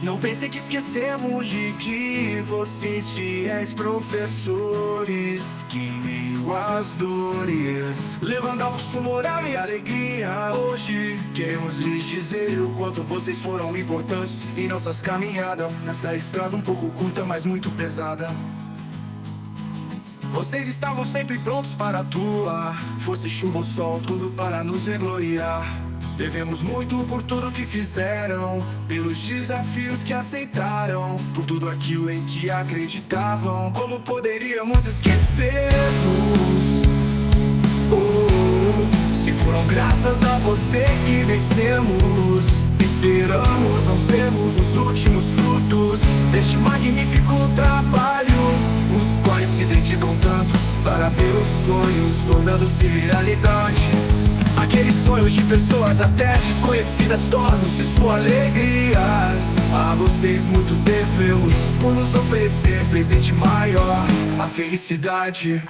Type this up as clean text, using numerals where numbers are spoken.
Não pensem que esquecemos de que vocês, fiéis professores, que meio às dores, levando ao pulso moral e alegria. Hoje queremos lhes dizer o quanto vocês foram importantes em nossas caminhadas, nessa estrada um pouco curta, mas muito pesada. Vocês estavam sempre prontos para atuar, fosse chuva ou sol, tudo para nos gloriar. Devemos muito por tudo que fizeram, pelos desafios que aceitaram, por tudo aquilo em que acreditavam. Como poderíamos esquecer-vos? Se foram graças a vocês que vencemos, esperamos não sermos os últimos frutos deste magnífico trabalho, os quais se dedicam tanto para ver os sonhos tornando-se realidade. Aqueles sonhos de pessoas até desconhecidas tornam-se suas alegrias. A vocês muito devemos por nos oferecer presente maior, a felicidade.